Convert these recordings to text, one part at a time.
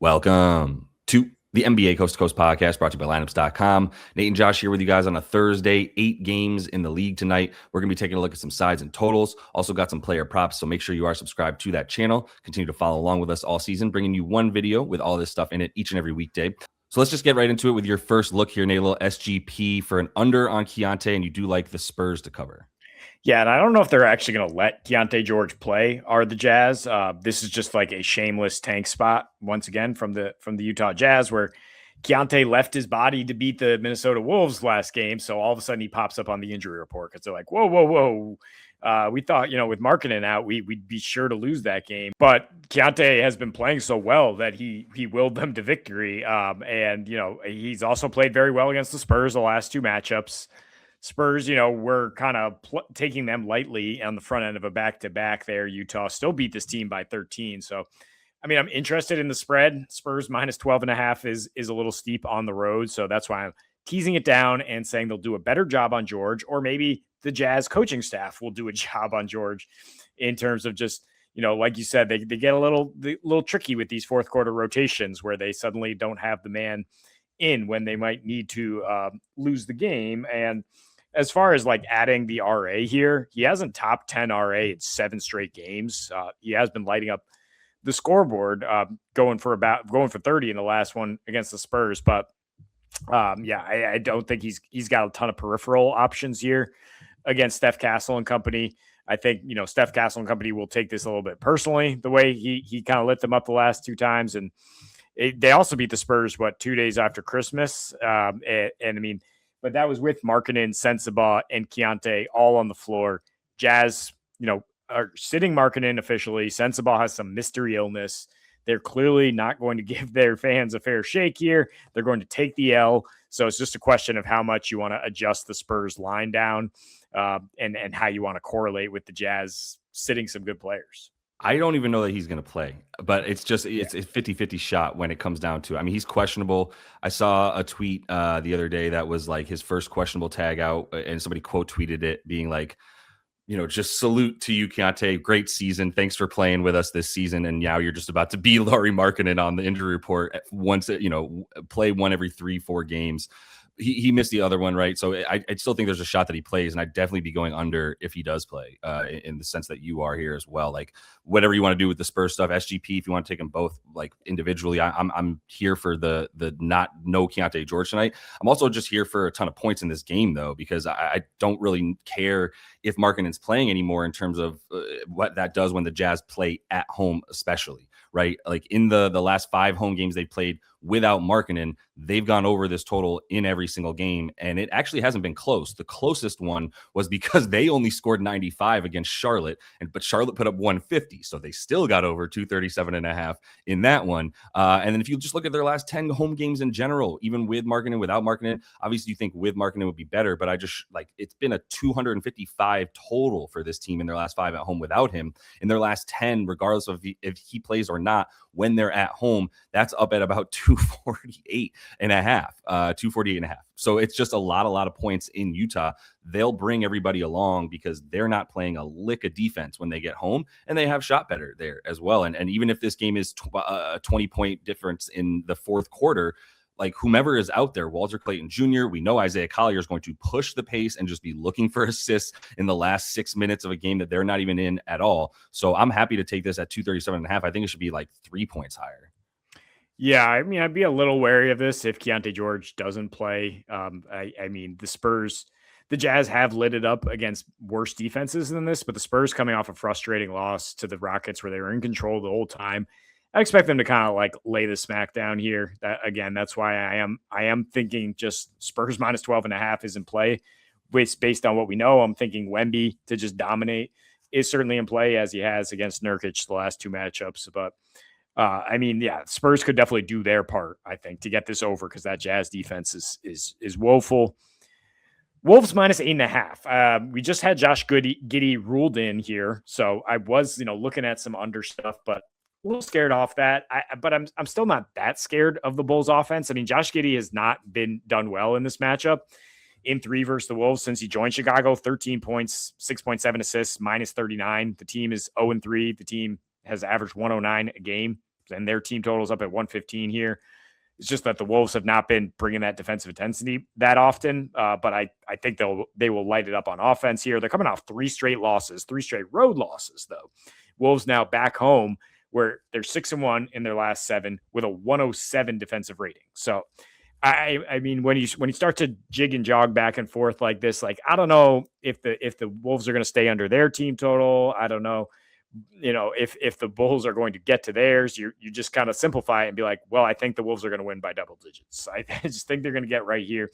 Welcome to the NBA Coast to Coast podcast brought to you by lineups.com. Nate and Josh here with you guys on a Thursday, 8 games in the league tonight. We're going to be taking a look at some sides and totals. Also got some player props, so make sure you are subscribed to that channel. Continue to follow along with us all season, bringing you one video with all this stuff in it each and every weekday. So let's just get right into it with your first look here, Nate. A little SGP for an under on Keyonte, and you do like the Spurs to cover. Yeah, and I don't know if they're actually going to let Keyonte George play, are the Jazz. This is just like a shameless tank spot once again from the Utah Jazz, where Keyonte left his body to beat the Minnesota Wolves last game. So all of a sudden he pops up on the injury report because they're like, whoa. We thought, with Markkanen out, we'd be sure to lose that game. But Keyonte has been playing so well that he willed them to victory. And he's also played very well against the Spurs the last two matchups. Spurs, we're kind of taking them lightly on the front end of a back-to-back there. Utah still beat this team by 13. So, I'm interested in the spread. Spurs minus 12.5 is a little steep on the road. So that's why I'm teasing it down and saying they'll do a better job on George, or maybe the Jazz coaching staff will do a job on George in terms of just, like you said, they get a little tricky with these fourth quarter rotations where they suddenly don't have the man in when they might need to lose the game. And as far as like adding the RA here, he hasn't top 10 RA in 7 straight games. He has been lighting up the scoreboard, going for 30 in the last one against the Spurs. But I don't think he's got a ton of peripheral options here against Steph Castle and company. I think, Steph Castle and company will take this a little bit personally, the way he kind of lit them up the last 2 times. And they also beat the Spurs, 2 days after Christmas. But that was with Markkanen, Sensabaugh, and Keyonte all on the floor. Jazz, are sitting Markkanen officially. Sensabaugh has some mystery illness. They're clearly not going to give their fans a fair shake here. They're going to take the L. So it's just a question of how much you want to adjust the Spurs line down and how you want to correlate with the Jazz sitting some good players. I don't even know that he's going to play, but it's a 50-50 shot when it comes down to it. He's questionable. I saw a tweet the other day that was like his first questionable tag out, and somebody quote tweeted it being like, just salute to you, Keyonte. Great season. Thanks for playing with us this season. And now you're just about to be Lauri Markkanen on the injury report once, play one every 3-4 games. He missed the other one, right? So I still think there's a shot that he plays, and I'd definitely be going under if he does play, in the sense that you are here as well. Like, whatever you want to do with the Spurs stuff, SGP, if you want to take them both like individually, I'm here for the no Keyonte George tonight. I'm also just here for a ton of points in this game, though, because I don't really care if Markkanen's playing anymore in terms of what that does when the Jazz play at home, especially, right? Like in the last 5 home games they played without Markkanen, they've gone over this total in every single game, and it actually hasn't been close. The closest one was because they only scored 95 against Charlotte, but Charlotte put up 150, so they still got over 237.5 in that one. And then if you just look at their last 10 home games in general, even with Markkanen, without Markkanen, obviously you think with Markkanen would be better, but I just it's been a 255 total for this team in their last 5 at home without him. In their last 10, regardless of if he plays or not, when they're at home, that's up at about 248.5. So it's just a lot of points in Utah. They'll bring everybody along because they're not playing a lick of defense when they get home, and they have shot better there as well. And even if this game is a 20-point difference in the fourth quarter, like whomever is out there, Walter Clayton Jr., we know Isaiah Collier is going to push the pace and just be looking for assists in the last 6 minutes of a game that they're not even in at all. So I'm happy to take this at 237.5. I think it should be like 3 points higher. Yeah, I'd be a little wary of this if Keyonte George doesn't play. The Spurs, the Jazz have lit it up against worse defenses than this, but the Spurs coming off a frustrating loss to the Rockets where they were in control the whole time. I expect them to kind of like lay the smack down here. That's why I am thinking just Spurs minus 12.5 is in play. Based on what we know, I'm thinking Wemby to just dominate is certainly in play, as he has against Nurkic the last 2 matchups. But Spurs could definitely do their part, I think, to get this over because that Jazz defense is woeful. Wolves minus 8.5. We just had Josh Giddey ruled in here, so I was looking at some under stuff, but a little scared off that. But I'm still not that scared of the Bulls offense. Josh Giddey has not been done well in this matchup. In 3 versus the Wolves since he joined Chicago, 13 points, 6.7 assists, minus 39. The team is 0-3. The team has averaged 109 a game and their team totals up at 115 here. It's just that the Wolves have not been bringing that defensive intensity that often, but I think they will light it up on offense here. They're coming off 3 straight road losses, though. Wolves now back home where they're 6-1 in their last 7 with a 107 defensive rating. So, I mean, when you start to jig and jog back and forth like this, like I don't know if the Wolves are going to stay under their team total. I don't know. If the Bulls are going to get to theirs, you just kind of simplify it and be like, well, I think the Wolves are going to win by double digits. I just think they're going to get right here.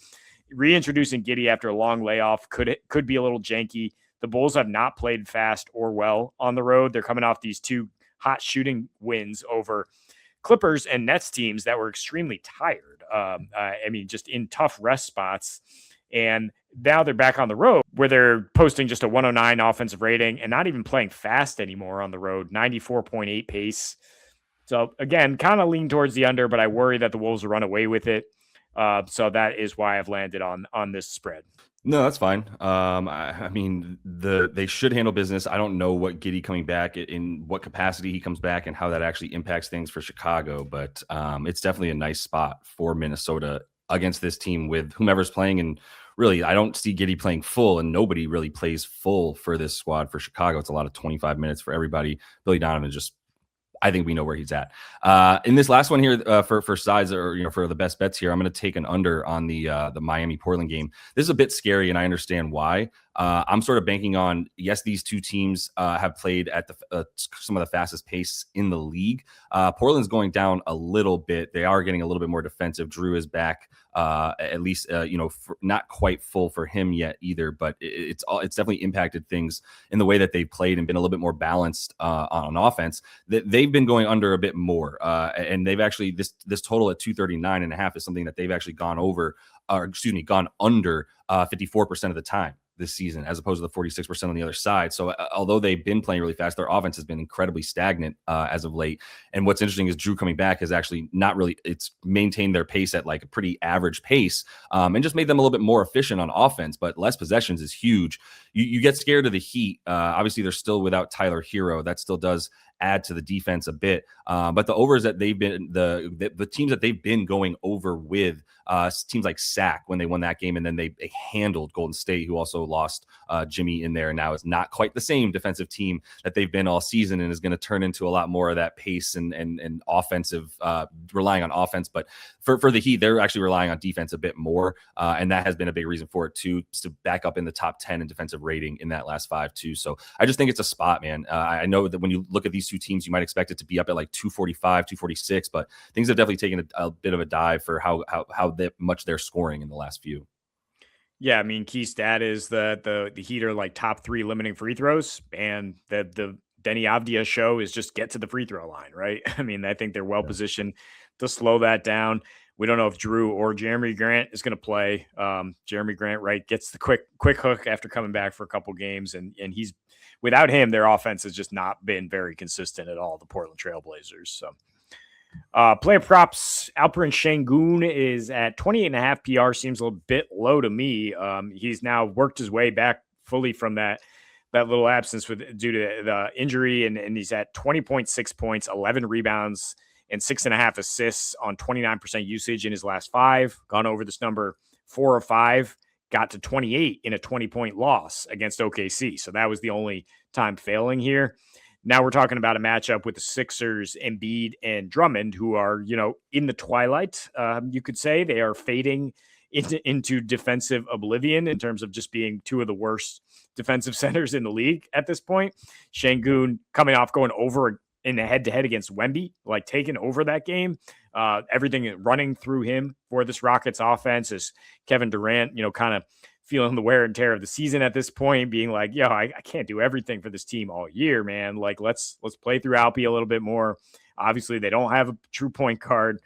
Reintroducing Giddey after a long layoff could be a little janky. The Bulls have not played fast or well on the road. They're coming off these 2 hot shooting wins over Clippers and Nets teams that were extremely tired. I mean, just in tough rest spots. And now they're back on the road where they're posting just a 109 offensive rating and not even playing fast anymore on the road, 94.8 pace. So again, kind of lean towards the under, but I worry that the Wolves will run away with it. So that is why I've landed on this spread. No, that's fine. I mean, they should handle business. I don't know what Giddey coming back in what capacity he comes back and how that actually impacts things for Chicago, but it's definitely a nice spot for Minnesota against this team with whomever's playing. And really, I don't see Giddey playing full, and nobody really plays full for this squad for Chicago. It's a lot of 25 minutes for everybody. Billy Donovan just, I think we know where he's at. In this last one here, for sides or for the best bets here, I'm going to take an under on the Miami Portland game. This is a bit scary, and I understand why. I'm sort of banking on, yes, these two teams have played at some of the fastest pace in the league. Portland's going down a little bit. They are getting a little bit more defensive. Drew is back, at least, not quite full for him yet either, but it's definitely impacted things in the way that they've played and been a little bit more balanced on offense. They've been going under a bit more, and they've actually, this total at 239.5 is something that they've actually gone under 54% of the time this season, as opposed to the 46% on the other side. So although they've been playing really fast, their offense has been incredibly stagnant as of late. And what's interesting is Drew coming back has actually it's maintained their pace at like a pretty average pace, and just made them a little bit more efficient on offense, but less possessions is huge. You get scared of the Heat. Obviously they're still without Tyler Hero. That still does add to the defense a bit. But the overs that they've been, the teams that they've been going over with, teams like SAC when they won that game, and then they handled Golden State, who also lost Jimmy in there. Now it's not quite the same defensive team that they've been all season, and is going to turn into a lot more of that pace and offensive, relying on offense. But for the Heat, they're actually relying on defense a bit more, and that has been a big reason for it too, to back up in the top 10 in defensive rating in that last 5 too. So I just think it's a spot, man. I know that when you look at these two teams, you might expect it to be up at like 245, 246, but things have definitely taken a bit of a dive for how much they're scoring in the last few. Yeah, I mean, key stat is the Heat are like top 3 limiting free throws, and the Denny Avdia show is just get to the free throw line, right? I mean, I think they're well positioned to slow that down. We don't know if Drew or Jeremy Grant is going to play. Jeremy Grant, right, gets the quick hook after coming back for a couple games, and he's, without him, their offense has just not been very consistent at all, the Portland Trailblazers. So player props, Alperen Sengun is at 28.5 PR, seems a little bit low to me. He's now worked his way back fully from that little absence due to the injury, and he's at 20.6 points, 11 rebounds, and 6.5 assists on 29% usage in his last 5. Gone over this number 4 or 5. Got to 28 in a 20-point loss against OKC. So that was the only time failing here. Now we're talking about a matchup with the Sixers, Embiid, and Drummond, who are, in the twilight, you could say. They are fading into defensive oblivion in terms of just being 2 of the worst defensive centers in the league at this point. Sengun coming off going over in the head-to-head against Wemby, like taking over that game. Everything running through him for this Rockets offense is Kevin Durant, kind of feeling the wear and tear of the season at this point, being like, I can't do everything for this team all year, man. Like, let's play through Alpi a little bit more. Obviously, they don't have a true point guard,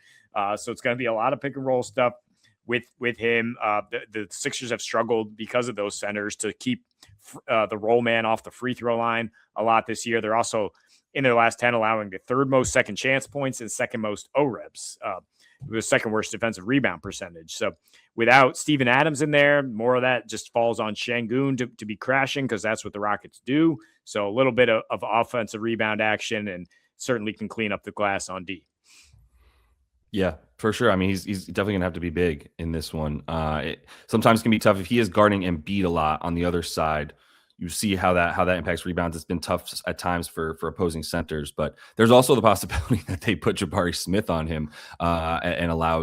so it's going to be a lot of pick and roll stuff with him. The Sixers have struggled because of those centers to keep the roll man off the free throw line a lot this year. They're also, in their last 10, allowing the 3rd most second chance points and 2nd most OREBs. The 2nd worst defensive rebound percentage. So without Steven Adams in there, more of that just falls on Sengun to be crashing, because that's what the Rockets do. So a little bit of offensive rebound action, and certainly can clean up the glass on D. Yeah, for sure. I mean, he's definitely gonna have to be big in this one. It sometimes can be tough if he is guarding Embiid a lot on the other side. You see how that impacts rebounds. It's been tough at times for opposing centers, but there's also the possibility that they put Jabari Smith on him and allow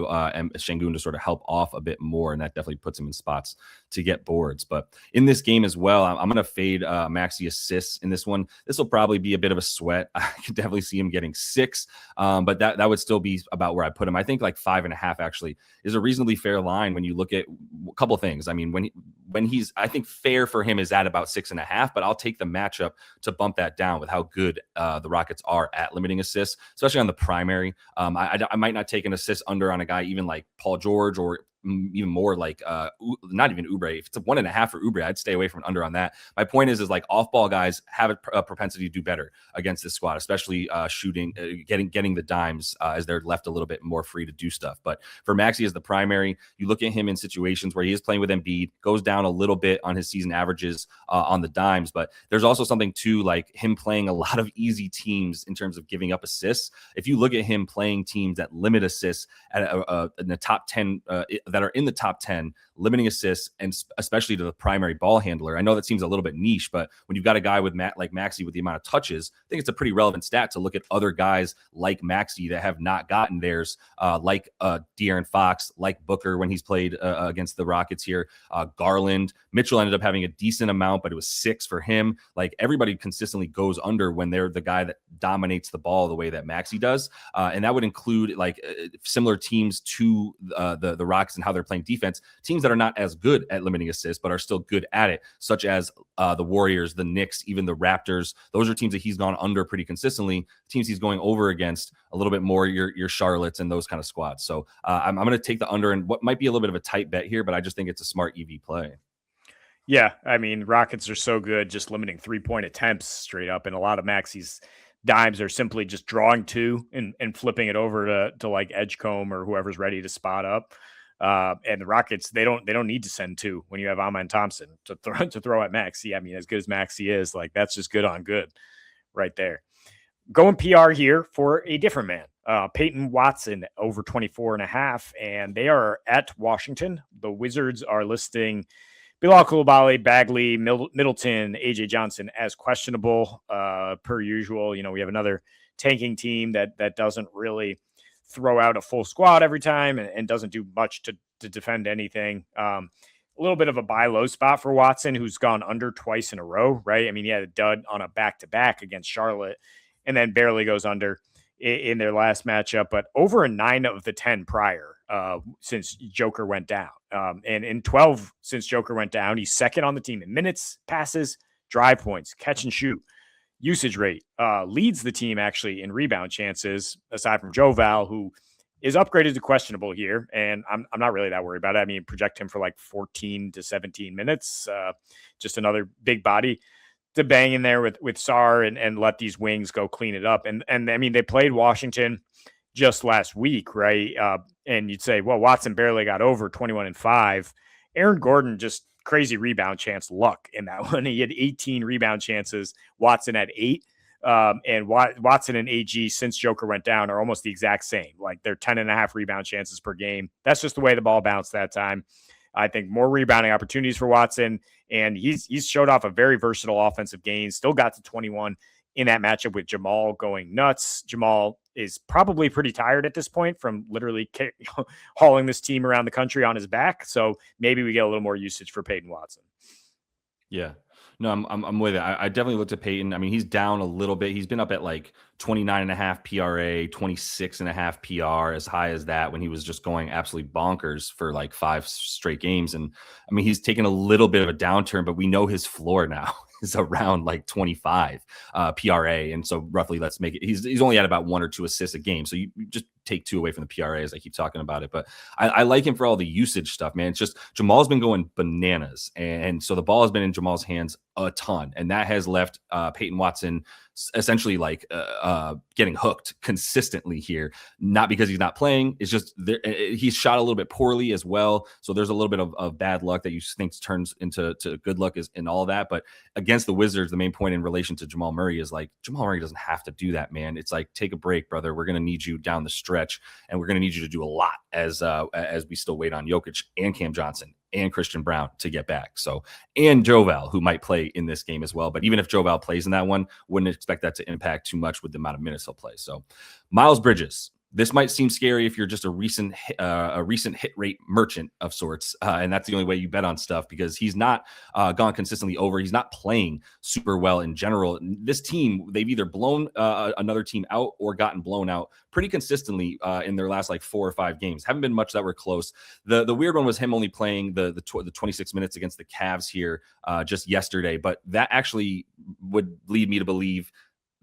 Sengun to sort of help off a bit more, and that definitely puts him in spots to get boards. But in this game as well, I'm going to fade Maxey assists in this one. This will probably be a bit of a sweat. I could definitely see him getting 6, but that would still be about where I put him. I think like 5.5 actually is a reasonably fair line when you look at a couple things. I mean, when he's, I think fair for him is at about 6.5, but I'll take the matchup to bump that down with how good the Rockets are at limiting assists, especially on the primary. I might not take an assist under on a guy even like Paul George, or even more like not even Oubre. If it's a 1.5 for Oubre, I'd stay away from an under on that. My point is like off-ball guys have a propensity to do better against this squad, especially shooting, getting the dimes as they're left a little bit more free to do stuff. But for Maxey as the primary, you look at him in situations where he is playing with Embiid, goes down a little bit on his season averages on the dimes, but there's also something to like him playing a lot of easy teams in terms of giving up assists. If you look at him playing teams that limit assists at in the top 10 that are in the top 10, limiting assists, and especially to the primary ball handler. I know that seems a little bit niche, but when you've got a guy with like Maxey with the amount of touches, I think it's a pretty relevant stat to look at other guys like Maxey that have not gotten theirs, like De'Aaron Fox, like Booker when he's played against the Rockets here, Garland. Mitchell ended up having a decent amount, but it was 6 for him. Like everybody consistently goes under when they're the guy that dominates the ball the way that Maxey does. And that would include like similar teams to the Rockets and how they're playing defense, teams that are not as good at limiting assists, but are still good at it, such as the Warriors, the Knicks, even the Raptors. Those are teams that he's gone under pretty consistently. Teams he's going over against a little bit more, your Charlottes and those kind of squads. So I'm going to take the under and what might be a little bit of a tight bet here, but I just think it's a smart EV play. Yeah, I mean, Rockets are so good just limiting 3-point attempts straight up, and a lot of Maxey's dimes are simply just drawing 2 and flipping it over to like Edgecombe or whoever's ready to spot up. And the Rockets, they don't need to send 2 when you have Amen Thompson to throw at Maxey. I mean, as good as Maxey is, like that's just good on good right there. Going PR here for a different man. Peyton Watson over 24.5, and they are at Washington. The Wizards are listing Bilal Coulibaly, Bagley, Middleton, AJ Johnson as questionable, per usual. You know, we have another tanking team that doesn't really throw out a full squad every time and doesn't do much to defend anything. A little bit of a buy low spot for Watson, who's gone under twice in a row, right? I mean, he had a dud on a back-to-back against Charlotte and then barely goes under in their last matchup, but over a 9 of the 10 prior since Joker went down. And in 12 since Joker went down, he's second on the team in minutes, passes, drive points, catch and shoot. Usage rate leads the team actually in rebound chances, aside from Joe Val, who is upgraded to questionable here. And I'm not really that worried about it. I mean, project him for like 14 to 17 minutes. Just another big body to bang in there with Sar and let these wings go clean it up. And I mean, they played Washington just last week, right? And you'd say, well, Watson barely got over 21-5. Aaron Gordon just crazy rebound chance luck in that one. He had 18 rebound chances. Watson had 8. And Watson and AG since Joker went down are almost the exact same. Like they're 10.5 rebound chances per game. That's just the way the ball bounced that time. I think more rebounding opportunities for Watson, and he's showed off a very versatile offensive game. Still got to 21 in that matchup with Jamal going nuts. Jamal is probably pretty tired at this point from literally hauling this team around the country on his back. So maybe we get a little more usage for Peyton Watson. Yeah. No, I'm with it. I definitely looked at Peyton. I mean, he's down a little bit. He's been up at like 29.5 PRA, 26.5 PR, as high as that when he was just going absolutely bonkers for like 5 straight games. And I mean, he's taken a little bit of a downturn, but we know his floor now is around like 25 PRA. And so roughly, let's make it, he's only at about 1 or 2 assists a game. So you just take 2 away from the PRA as I keep talking about it. But I like him for all the usage stuff, man. It's just Jamal's been going bananas. And so the ball has been in Jamal's hands a ton. And that has left Peyton Watson essentially like getting hooked consistently here. Not because he's not playing. It's just he's shot a little bit poorly as well. So there's a little bit of bad luck that you think turns into good luck in all that. But against the Wizards, the main point in relation to Jamal Murray is like, Jamal Murray doesn't have to do that, man. It's like, take a break, brother. We're going to need you down the stretch, and we're going to need you to do a lot as we still wait on Jokic and Cam Johnson and Christian Brown to get back. So, and Joval, who might play in this game as well. But even if Joval plays in that one, wouldn't expect that to impact too much with the amount of minutes he'll play. So Miles Bridges, this might seem scary if you're just a recent hit rate merchant of sorts, and that's the only way you bet on stuff, because he's not gone consistently over. He's not playing super well in general. This team, they've either blown another team out or gotten blown out pretty consistently in their last like 4 or 5 games. Haven't been much that were close. The weird one was him only playing the 26 minutes against the Cavs here just yesterday, but that actually would lead me to believe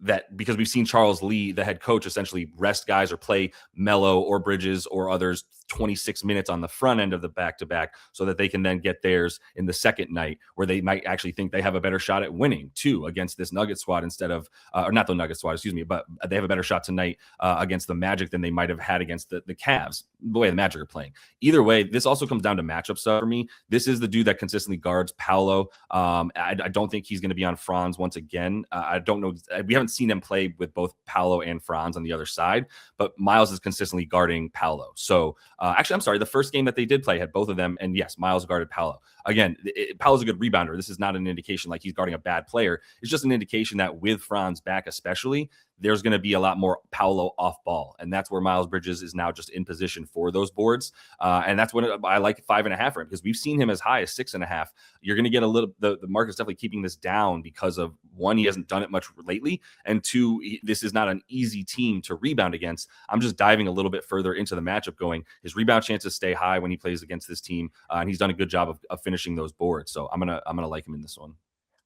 that because we've seen Charles Lee, the head coach, essentially rest guys or play Melo or Bridges or others 26 minutes on the front end of the back-to-back so that they can then get theirs in the second night, where they might actually think they have a better shot at winning too against this Nugget squad instead of, or not the Nugget squad, excuse me, but they have a better shot tonight against the Magic than they might have had against the Cavs, the way the Magic are playing. Either way, this also comes down to matchup stuff for me. This is the dude that consistently guards Paolo. I don't think he's going to be on Franz once again. I don't know. We haven't seen him play with both Paolo and Franz on the other side, but Miles is consistently guarding Paolo. So actually, I'm sorry, the first game that they did play had both of them, and yes, Miles guarded Paolo. Again, Paolo's a good rebounder. This is not an indication like he's guarding a bad player. It's just an indication that with Franz back especially, there's going to be a lot more Paolo off ball. And that's where Miles Bridges is now just in position for those boards. And that's when I like 5.5 for him, because we've seen him as high as 6.5. You're going to get a little, the market's definitely keeping this down because of, one, he hasn't done it much lately. And two, this is not an easy team to rebound against. I'm just diving a little bit further into the matchup going, his rebound chances stay high when he plays against this team. And he's done a good job of finishing those boards. So I'm going to like him in this one.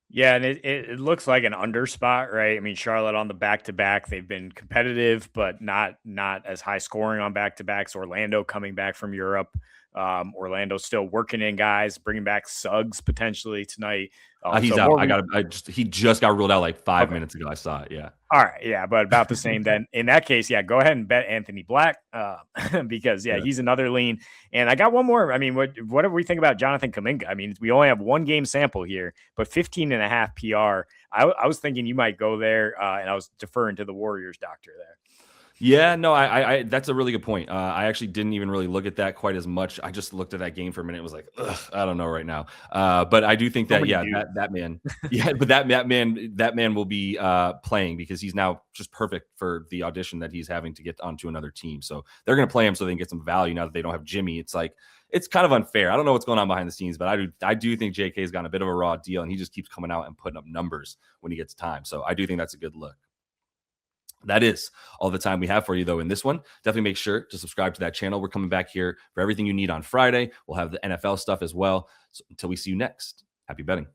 Yeah, and it looks like an under spot, right? I mean, Charlotte on the back-to-back, they've been competitive, but not as high scoring on back-to-backs. Orlando coming back from Europe. Orlando still working in guys, bringing back Suggs potentially tonight. He's out. He just got ruled out like 5 minutes ago. I saw it. Yeah. All right. Yeah, but about the same then. In that case, yeah, go ahead and bet Anthony Black because, yeah, he's another lean. And I got one more. I mean, what do we think about Jonathan Kuminga? I mean, we only have one game sample here, but 15.5 PR. I was thinking you might go there, and I was deferring to the Warriors doctor there. Yeah, no, I that's a really good point. I actually didn't even really look at that quite as much. I just looked at that game for a minute and was like, ugh, I don't know right now. But I do think that, that man, yeah, but that man will be playing because he's now just perfect for the audition that he's having to get onto another team. So they're going to play him so they can get some value now that they don't have Jimmy. It's like, it's kind of unfair. I don't know what's going on behind the scenes, but I do think JK's gotten a bit of a raw deal, and he just keeps coming out and putting up numbers when he gets time. So I do think that's a good look. That is all the time we have for you, though, in this one. Definitely make sure to subscribe to that channel. We're coming back here for everything you need on Friday. We'll have the NFL stuff as well. So until we see you next, happy betting.